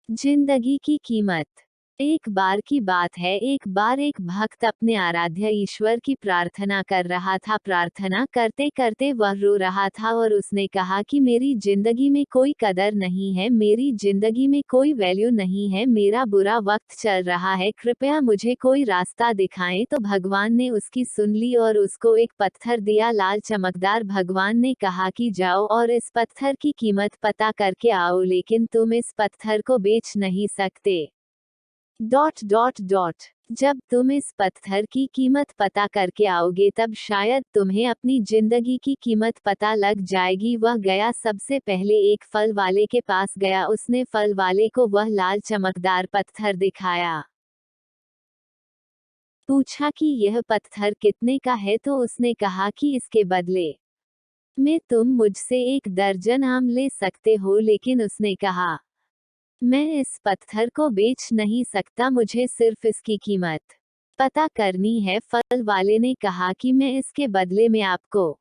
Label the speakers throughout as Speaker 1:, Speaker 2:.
Speaker 1: जिंदगी की कीमत। एक बार की बात है, एक बार एक भक्त अपने आराध्य ईश्वर की प्रार्थना कर रहा था। प्रार्थना करते करते वह रो रहा था और उसने कहा कि मेरी जिंदगी में कोई कदर नहीं है, मेरी जिंदगी में कोई वैल्यू नहीं है, मेरा बुरा वक्त चल रहा है, कृपया मुझे कोई रास्ता दिखाएं। तो भगवान ने उसकी सुन ली और उसको एक पत्थर दिया, लाल चमकदार। भगवान ने कहा कि जाओ और इस पत्थर की कीमत पता करके आओ, लेकिन तुम इस पत्थर को बेच नहीं सकते। Dot dot dot. जब तुम इस पत्थर की कीमत पता करके आओगे तब शायद तुम्हें अपनी जिंदगी की कीमत पता लग जाएगी। वह गया, सबसे पहले एक फल वाले के पास गया। उसने फल वाले को वह लाल चमकदार पत्थर दिखाया। पूछा कि यह पत्थर कितने का है, तो उसने कहा कि इसके बदले में तुम मुझसे 1 दर्जन आम ले सकते हो। लेकिन उसने कहा, मैं इस पत्थर को बेच नहीं सकता, मुझे सिर्फ इसकी कीमत पता करनी है। फल वाले ने कहा कि मैं इसके बदले में आपको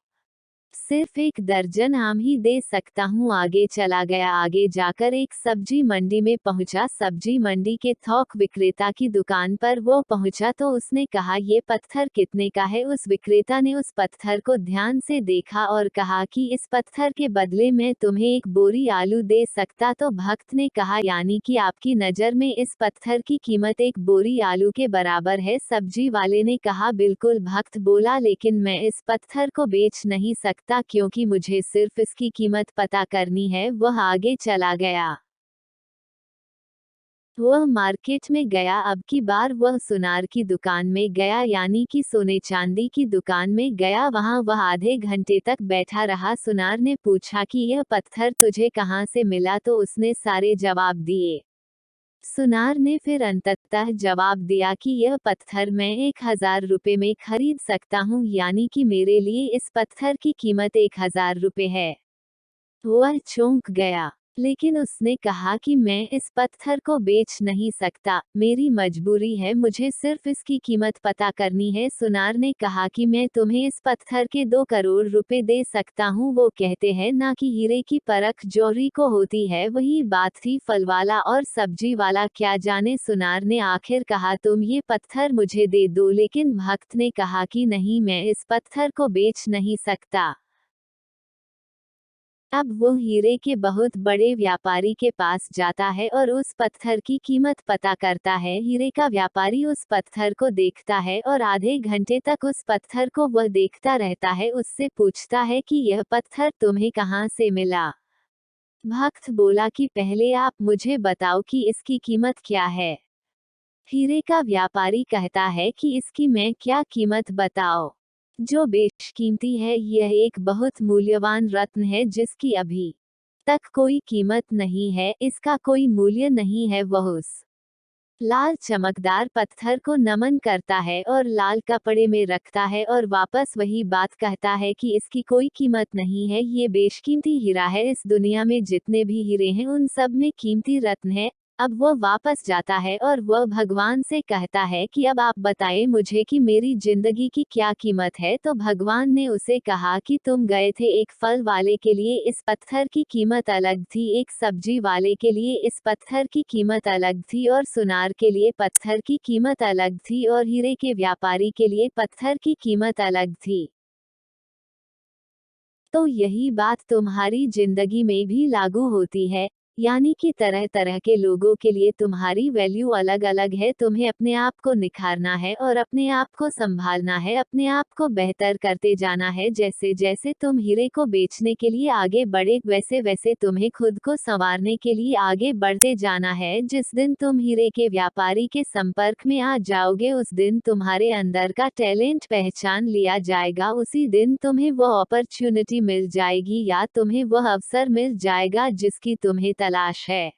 Speaker 1: सिर्फ 1 दर्जन आम ही दे सकता हूँ। आगे चला गया, आगे जाकर एक सब्जी मंडी में पहुंचा। सब्जी मंडी के थोक विक्रेता की दुकान पर वो पहुंचा तो उसने कहा, ये पत्थर कितने का है। उस विक्रेता ने उस पत्थर को ध्यान से देखा और कहा कि इस पत्थर के बदले मैं तुम्हें 1 बोरी आलू दे सकता। तो भक्त ने कहा, यानी कि आपकी नज़र में इस पत्थर की कीमत 1 बोरी आलू के बराबर है। सब्जी वाले ने कहा, बिल्कुल। भक्त बोला, लेकिन मैं इस पत्थर को बेच नहीं सकता क्योंकि मुझे सिर्फ इसकी कीमत पता करनी है। वह आगे चला गया। वह मार्केट में गया। अब की बार वह सुनार की दुकान में गया, यानी कि सोने चांदी की दुकान में गया। वहां वह आधे घंटे तक बैठा रहा। सुनार ने पूछा कि यह पत्थर तुझे कहां से मिला, तो उसने सारे जवाब दिए। सुनार ने फिर अंततः जवाब दिया कि यह पत्थर मैं 1000 रुपये में खरीद सकता हूँ, यानी कि मेरे लिए इस पत्थर की कीमत 1000 रुपये है। वह चौंक गया, लेकिन उसने कहा कि मैं इस पत्थर को बेच नहीं सकता, मेरी मजबूरी है, मुझे सिर्फ इसकी कीमत पता करनी है। सुनार ने कहा कि मैं तुम्हें इस पत्थर के 2 करोड़ रुपए दे सकता हूँ। वो कहते हैं ना कि हीरे की परख जौहरी को होती है, वही बात थी। फलवाला और सब्जी वाला क्या जाने। सुनार ने आखिर कहा, तुम ये पत्थर मुझे दे दो, लेकिन भक्त ने कहा कि नहीं, मैं इस पत्थर को बेच नहीं सकता। अब वो हीरे के बहुत बड़े व्यापारी के पास जाता है और उस पत्थर की कीमत पता करता है। हीरे का व्यापारी उस पत्थर को देखता है और आधे घंटे तक उस पत्थर को वह देखता रहता है। उससे पूछता है कि यह पत्थर तुम्हें कहाँ से मिला। भक्त बोला कि पहले आप मुझे बताओ कि इसकी कीमत क्या है। हीरे का व्यापारी कहता है कि इसकी मैं क्या कीमत बताओ, जो बेशकीमती है। यह एक बहुत मूल्यवान रत्न है जिसकी अभी तक कोई कीमत नहीं है, इसका कोई मूल्य नहीं है। वह उस लाल चमकदार पत्थर को नमन करता है और लाल कपड़े में रखता है और वापस वही बात कहता है कि इसकी कोई कीमत नहीं है, ये बेशकीमती हीरा है। इस दुनिया में जितने भी हीरे हैं उन सब में कीमती रत्न है। अब वह वापस जाता है और वह भगवान से कहता है कि अब आप बताएं मुझे कि मेरी जिंदगी की क्या कीमत है। तो भगवान ने उसे कहा कि तुम गए थे एक फल वाले के लिए, इस पत्थर की कीमत अलग थी, एक सब्जी वाले के लिए इस पत्थर की कीमत अलग थी, और सुनार के लिए पत्थर की कीमत अलग थी, और हीरे के व्यापारी के लिए पत्थर की कीमत अलग थी। तो यही बात तुम्हारी जिंदगी में भी लागू होती है, यानी कि तरह तरह के लोगों के लिए तुम्हारी वैल्यू अलग अलग है। तुम्हें अपने आप को निखारना है और अपने आप को संभालना है, अपने आप को बेहतर करते जाना है। जैसे जैसे तुम हीरे को बेचने के लिए आगे बढ़े, वैसे वैसे तुम्हें खुद को संवारने के लिए आगे बढ़ते जाना है। जिस दिन तुम हीरे के व्यापारी के संपर्क में आ जाओगे, उस दिन तुम्हारे अंदर का टैलेंट पहचान लिया जाएगा। उसी दिन तुम्हें वह अपॉर्चुनिटी मिल जाएगी या तुम्हें वह अवसर मिल जाएगा जिसकी तुम्हें तलाश है।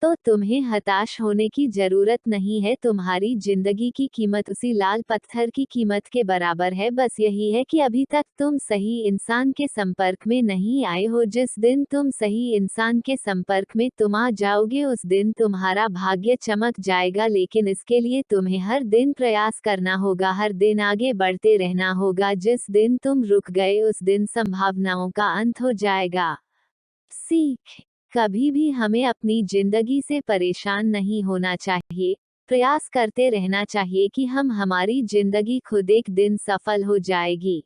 Speaker 1: तो तुम्हें हताश होने की जरूरत नहीं है। तुम्हारी जिंदगी की कीमत उसी लाल पत्थर की कीमत के बराबर है। बस यही है कि अभी तक तुम सही इंसान के संपर्क में नहीं आए हो। जिस दिन तुम सही इंसान के संपर्क में तुम आ जाओगे, उस दिन तुम्हारा भाग्य चमक जाएगा। लेकिन इसके लिए तुम्हें हर दिन प्रयास करना होगा, हर दिन आगे बढ़ते रहना होगा। जिस दिन तुम रुक गए, उस दिन संभावनाओं का अंत हो जाएगा। सीख। कभी भी हमें अपनी जिंदगी से परेशान नहीं होना चाहिए। प्रयास करते रहना चाहिए कि हमारी जिंदगी खुद एक दिन सफल हो जाएगी।